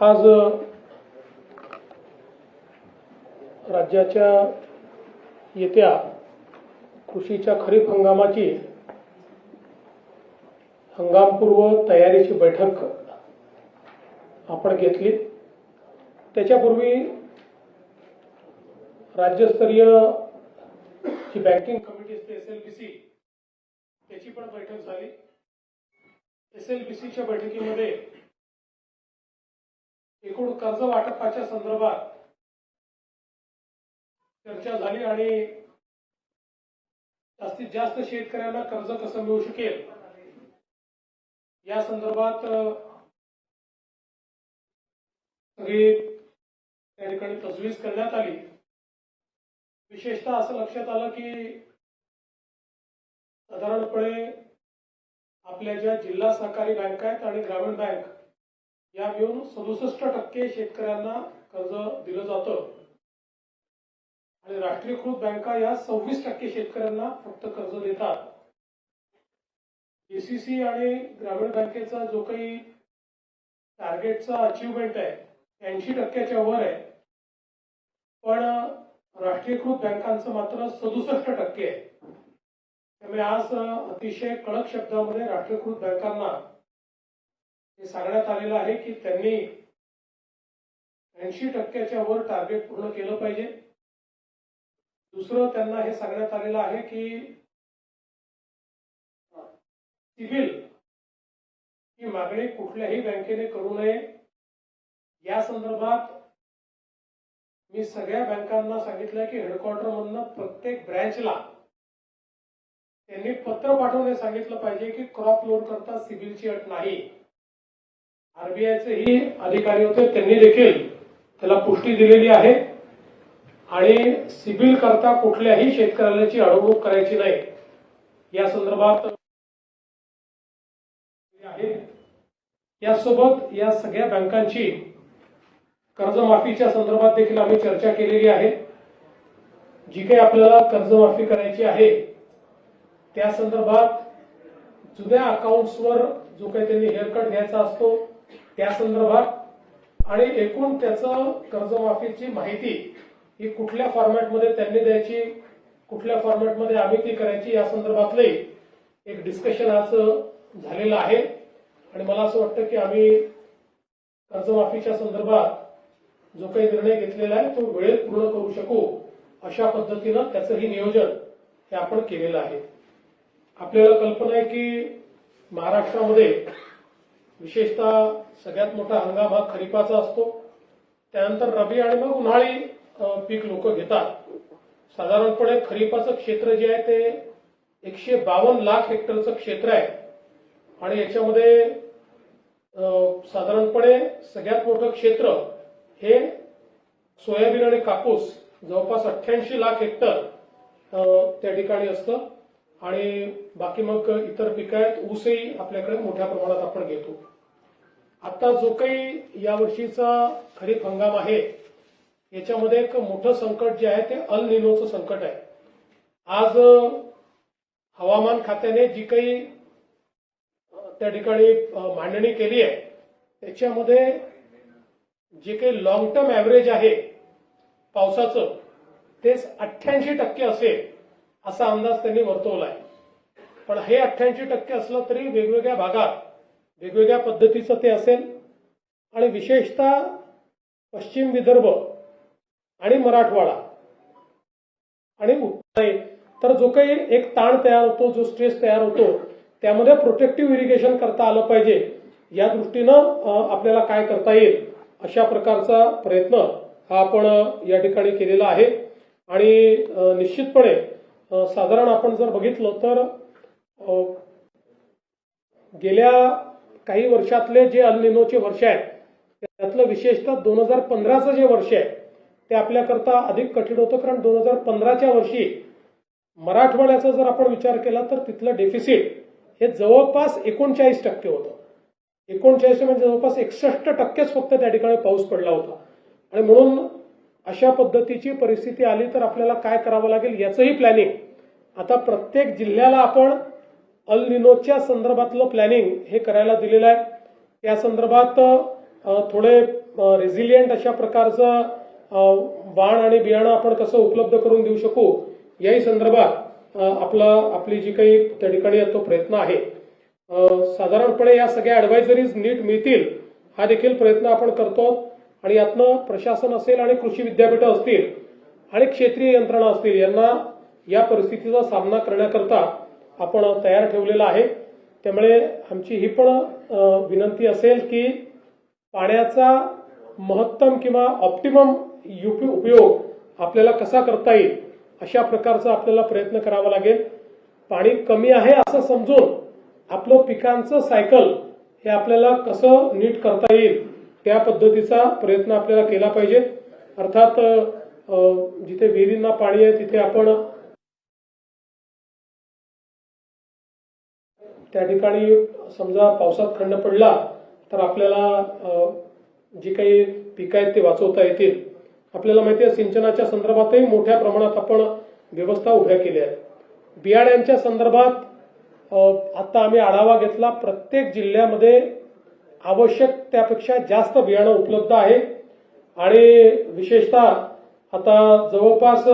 आज राज्याच्या येत्या कृषीच्या खरीप हंगामाची हंगामपूर्व तयारीची बैठक आपण घेतली। त्याच्यापूर्वी राज्यस्तरीय जी बँकिंग कमिटी असते SLBC त्याची पण बैठक झाली। SLBCच्या बैठकीमध्ये एकूण कर्ज वाटपाच्या संदर्भात चर्चा झाली आणि जास्तीत जास्त शेतकऱ्यांना कर्ज कसं मिळू शकेल या संदर्भात सगळी त्या ठिकाणी तजवीज करण्यात आली। विशेषतः असं लक्षात आलं की साधारणपणे आपल्या ज्या जिल्हा सहकारी बँका आहेत आणि ग्रामीण बँक या मिळून 67% शेतकऱ्यांना कर्ज दिलं जातं आणि राष्ट्रीयकृत बँका या 26% शेतकऱ्यांना फक्त कर्ज देतात। DCC आणि ग्रामीण बँकेचा जो काही टार्गेटचा अचीवमेंट आहे 80%च्या वर आहे, पण राष्ट्रीयकृत बँकांचं मात्र 67% आहे। त्यामुळे आज अतिशय कडक शब्दामध्ये राष्ट्रीयकृत बँकांना हे सांगण्यात आलेलं आहे की त्यांनी 80%च्या वर टार्गेट पूर्ण केलं पाहिजे। दुसरं त्यांना हे सांगण्यात आलेलं आहे की सिबिल ही मागणी कुठल्याही बँकेने करू नये। या संदर्भात मी सगळ्या बँकांना सांगितलं की हेडक्वार्टर मधून प्रत्येक ब्रँचला त्यांनी पत्र पाठवून सांगितलं पाहिजे की क्रॉप लोन करता सिबिलची अट नाही। RBIचे ही अधिकारी होते, त्यांनी देखील त्याला पुष्टी दिलेली आहे आणि सिबिल करता कुठल्याही शेतकऱ्याची अडवणूक करायची नाही या संदर्भात आहे। यासोबत या सगळ्या बँकांची कर्जमाफीच्या संदर्भात देखील आम्ही चर्चा केलेली आहे। जी काही आपल्याला कर्जमाफी करायची आहे त्या संदर्भात जुन्या अकाउंट्सवर जो काही त्यांनी हेअरकट घ्यायचा असतो त्या संदर्भात आणि एकूण त्याचं कर्जमाफीची माहिती ही कुठल्या फॉर्मॅटमध्ये त्यांनी द्यायची, कुठल्या फॉर्मॅटमध्ये आम्ही ती करायची या संदर्भातले एक डिस्कशन आज झालेलं आहे। आणि मला असं वाटतं की आम्ही कर्जमाफीच्या संदर्भात जो काही निर्णय घेतलेला आहे तो वेळेत पूर्ण करू शकू अशा पद्धतीनं त्याचंही नियोजन हे आपण केलेलं आहे। आपल्याला कल्पना आहे की महाराष्ट्रामध्ये विशेषतः सगळ्यात मोठा हंगाम हा खरीपाचा असतो, त्यानंतर रबी आणि मग उन्हाळी पीक लोक घेतात। साधारणपणे खरीपाचं क्षेत्र जे आहे ते 152 लाख हेक्टरचं क्षेत्र आहे आणि याच्यामध्ये साधारणपणे सगळ्यात मोठं क्षेत्र हे सोयाबीन आणि कापूस जवळपास 88 लाख हेक्टर त्या ठिकाणी असतं आणि बाकी मग इतर पिकं आहेत। ऊसही आपल्याकडे मोठ्या प्रमाणात आपण घेतो। आता जो काही यावर्षीचा खरीप हंगाम आहे याच्यामध्ये एक मोठं संकट जे आहे ते अल निनोचं संकट आहे। आज हवामान खात्याने जी काही त्या ठिकाणी मांडणी केली आहे त्याच्यामध्ये जे काही लॉंग टर्म ॲव्हरेज आहे पावसाचं ते 88% असेल असा अंदाज त्यांनी वर्तवला आहे। पण हे 88% असलं तरी वेगवेगळ्या भागात वेगवेगळ्या पद्धतीचं ते असेल आणि विशेषतः पश्चिम विदर्भ आणि मराठवाडा आणि उत्तर तर जो काही एक ताण तयार होतो, जो स्ट्रेस तयार होतो त्यामध्ये प्रोटेक्टिव्ह इरिगेशन करता आलं पाहिजे। या दृष्टीनं आपल्याला काय करता येईल अशा प्रकारचा प्रयत्न हा आपण या ठिकाणी केलेला आहे। आणि निश्चितपणे साधारण आपण जर बघितलं तर गेल्या काही वर्षातले जे अल निनोचे वर्ष आहेत त्यातलं विशेषतः 2015चं जे वर्ष आहे ते आपल्याकरता अधिक कठीण होतं, कारण 2015च्या वर्षी मराठवाड्याचा जर आपण विचार केला तर तिथलं डेफिसिट हे जवळपास 39% होतं। 39 म्हणजे जवळपास 61%च फक्त त्या ठिकाणी पाऊस पडला होता आणि म्हणून अशा पद्धतीची परिस्थिती आली तर आपल्याला काय करावं लागेल याचंही प्लॅनिंग आता प्रत्येक जिल्ह्याला आपण अल निनोच्या संदर्भातलं प्लॅनिंग हे करायला दिलेलं आहे। त्या संदर्भात थोडे रेझिलियंट अशा प्रकारचं वाण आणि बियाणं आपण कसं उपलब्ध करून देऊ शकू याही संदर्भात आपली जी काही त्या ठिकाणी तो प्रयत्न आहे. साधारणपणे या सगळ्या ॲडवायझरीज नीट मिळतील हा देखील प्रयत्न आपण करतो आणि यातनं प्रशासन असेल आणि कृषी विद्यापीठं असतील आणि क्षेत्रीय यंत्रणा असतील यांना या परिस्थितीचा सामना करण्याकरता आपण तयार ठेवलेला आहे. त्यामुळे आमची ही पण विनंती असेल की पाण्याचा महत्तम किंवा ऑप्टिमम उपयोग आपल्याला कसा करता येईल अशा प्रकारचा आपल्याला प्रयत्न करावा लागेल. पाणी कमी आहे असं समजून आपलं पिकांचं सायकल हे आपल्याला कसं नीट करता येईल त्या पद्धतीचा प्रयत्न आपल्याला केला पाहिजे. अर्थात जिथे विहिरींना पाणी आहे तिथे आपण त्या ठिकाणी समजा पावसात खंड पडला तर आपल्याला जी काही पिकं आहेत ते वाचवता येतील. आपल्याला माहिती आहे सिंचनाच्या संदर्भातही मोठ्या प्रमाणात आपण व्यवस्था उभ्या केल्या आहेत. बियाण्यांच्या संदर्भात आता आम्ही आढावा घेतला. प्रत्येक जिल्ह्यामध्ये आवश्यक त्यापेक्षा जास्त बियाणं उपलब्ध आहे आणि विशेषतः आता जवळपास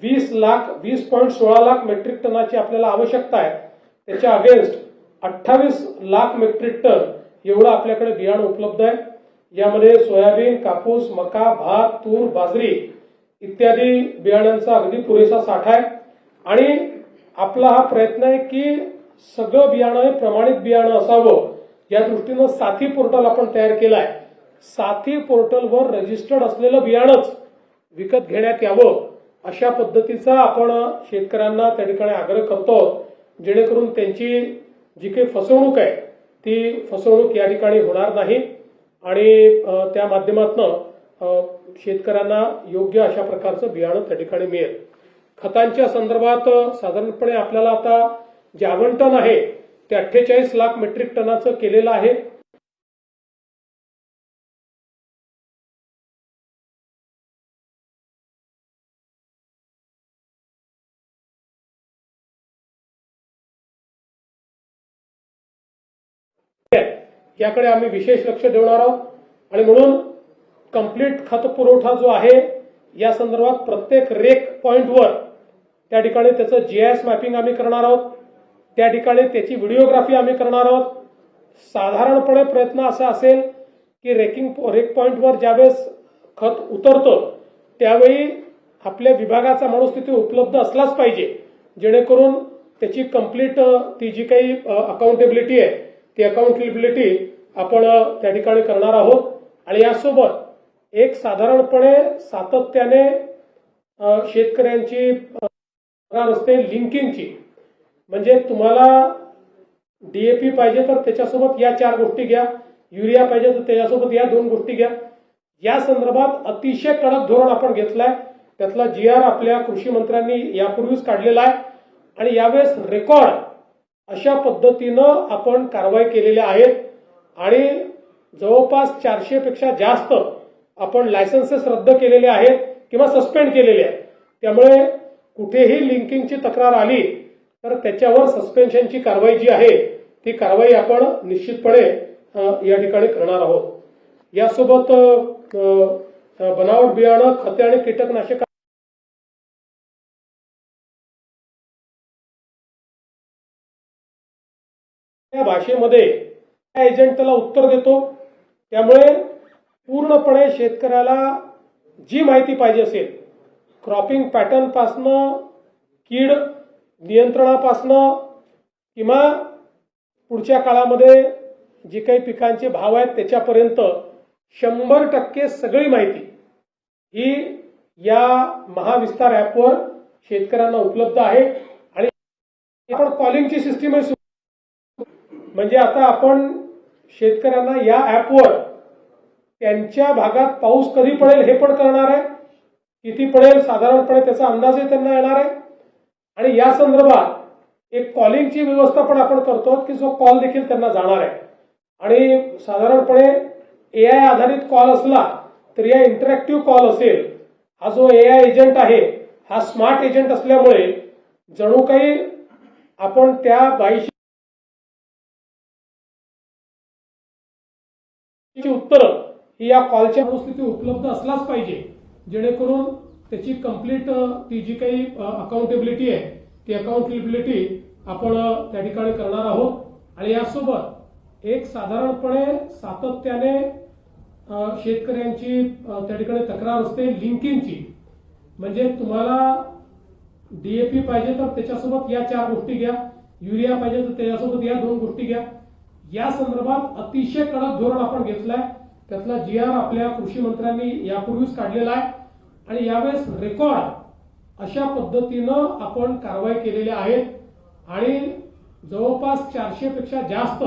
20.16 लाख मेट्रिक टनाची आपल्याला आवश्यकता आहे. त्याच्या अगेन्स्ट 28 लाख मेट्रिक टन एवढं आपल्याकडे बियाणं उपलब्ध आहे. यामध्ये सोयाबीन, कापूस, मका, भात, तूर, बाजरी इत्यादी बियाण्यांचा अगदी पुरेसा साठा आहे आणि आपला हा प्रयत्न आहे की सगळं बियाणं हे प्रमाणित बियाणं असावं या दृष्टीनं साथी पोर्टल आपण तयार केलं आहे. साथी पोर्टलवर रजिस्टर्ड असलेलं बियाणंच विकत घेण्यात यावं अशा पद्धतीचा आपण शेतकऱ्यांना त्या ठिकाणी आग्रह करतो जेणेकरून त्यांची जी काही फसवणूक आहे ती फसवणूक या ठिकाणी होणार नाही आणि त्या माध्यमातून शेतकऱ्यांना योग्य अशा प्रकारचं बियाणं त्या ठिकाणी मिळेल. खतांच्या संदर्भात साधारणपणे आपल्याला आता जे आवंटन आहे ते 48 लाख मेट्रिक टनाचं केलेलं आहे. याकडे आम्ही विशेष लक्ष देणार आहोत आणि म्हणून कंप्लीट खत पुरवठा जो आहे या संदर्भात प्रत्येक रेक पॉइंटवर त्या ठिकाणी त्याचं जीआयएस मॅपिंग आम्ही करणार आहोत. त्या ठिकाणी त्याची व्हिडिओग्राफी आम्ही करणार आहोत. साधारणपणे प्रयत्न असा असेल की रेक पॉइंटवर ज्यावेळेस खत उतरतं त्यावेळी आपल्या विभागाचा माणूस तिथे उपलब्ध असलाच पाहिजे जेणेकरून त्याची कंप्लीट ती जी काही अकाउंटेबिलिटी आहे ती अकाउंटेबिलिटी आपण त्या ठिकाणी करणार आहोत. आणि यासोबत एक साधारणपणे सातत्याने शेतकऱ्यांची असते लिंकिंगची, म्हणजे तुम्हाला डीएपी पाहिजे तर त्याच्यासोबत या 4 गोष्टी घ्या, युरिया पाहिजे तर त्याच्यासोबत या 2 गोष्टी घ्या. या संदर्भात अतिशय कडक धोरण आपण घेतलंय. त्यातला GR आपल्या कृषी मंत्र्यांनी यापूर्वीच काढलेला आहे आणि यावेळेस रेकॉर्ड अशा पद्धतीनं आपण कारवाई केलेल्या आहेत आणि जवळपास 400 पेक्षा जास्त आपण लायसन्सेस रद्द केलेले आहेत किंवा सस्पेंड केलेले आहेत. त्यामुळे कुठेही लिंकिंगची तक्रार आली तर त्याच्यावर सस्पेन्शनची कारवाई जी आहे ती कारवाई आपण निश्चितपणे या ठिकाणी करणार आहोत. यासोबत बनावट बियाणं, खते आणि कीटकनाशक या भाषेमध्ये एजंट त्याला उत्तर देतो. त्यामुळे पूर्णपणे शेतकऱ्याला जी माहिती पाहिजे असेल क्रॉपिंग पॅटर्न पासनं, कीड नियंत्रणापासनं किंवा पुढच्या काळामध्ये जी काही पिकांचे भाव आहेत त्याच्यापर्यंत 100% सगळी माहिती ही या महाविस्तार ॲपवर शेतकऱ्यांना उपलब्ध आहे. आणि आपण कॉलिंगची सिस्टीम आहे म्हणजे आता आपण शेतकऱ्यांना या ॲपवर त्यांच्या भागात पाऊस कधी पडेल हे पण करणार आहे, किती पडेल साधारणपणे त्याचा अंदाजही त्यांना येणार आहे आणि या संदर्भात एक कॉलिंगची व्यवस्था पण आपण करतो की जो कॉल देखील त्यांना जाणार आहे. आणि साधारणपणे AI आधारित कॉल असला तर या इंटरॅक्टिव्ह कॉल असेल. हा जो AI एजंट आहे हा स्मार्ट एजंट असल्यामुळे जणू काही आपण त्या बाईशी उत्तर ही या कॉलच्या अनुस्थिती उपलब्ध असलाच पाहिजे, जेणेकरून त्याची कंप्लीट ती जी काही अकाउंटेबिलिटी आहे ती अकाउंटेबिलिटी आपण त्या ठिकाणी करणार आहोत. आणि यासोबत एक साधारणपणे सातत्याने शेतकऱ्यांची त्या ठिकाणी तक्रार असते लिंकिंगची, म्हणजे तुम्हाला डीएपी पाहिजे तर त्याच्यासोबत या 4 गोष्टी घ्या, युरिया पाहिजे तर त्याच्यासोबत या 2 गोष्टी घ्या. या संदर्भात अतिशय कडक धोरण आपण घेतलंय. त्यातला GR आपल्या कृषी मंत्र्यांनी यापूर्वीच काढलेला आहे आणि यावेळेस रेकॉर्ड अशा पद्धतीनं आपण कारवाई केलेल्या आहेत आणि जवळपास 400 पेक्षा जास्त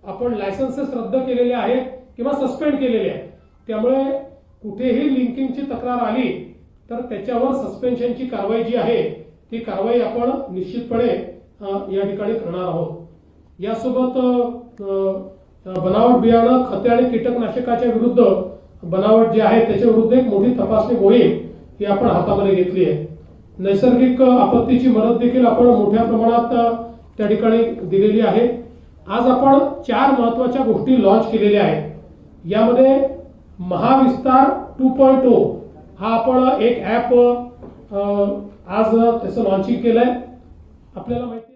आपण लायसन्सेस रद्द केलेले आहेत किंवा सस्पेंड केलेले आहेत. त्यामुळे कुठेही लिंकिंगची तक्रार आली तर त्याच्यावर सस्पेन्शनची कारवाई जी आहे ती कारवाई आपण निश्चितपणे या ठिकाणी करणार आहोत. यासोबत बनावट बियाणं, खते आणि कीटकनाशकाच्या विरुद्ध बनावट जे आहे त्याच्या विरुद्ध एक मोठी तपासणी मोहीम ही आपण हातामध्ये घेतली आहे. नैसर्गिक आपत्तीची मदत देखील आपण मोठ्या प्रमाणात त्या ठिकाणी दिलेली आहे. आज आपण 4 महत्वाच्या गोष्टी लॉन्च केलेल्या आहेत. यामध्ये महाविस्तार 2.0 हा आपण एक ऍप आज त्याचं लॉन्चिंग केलंय. आपल्याला माहिती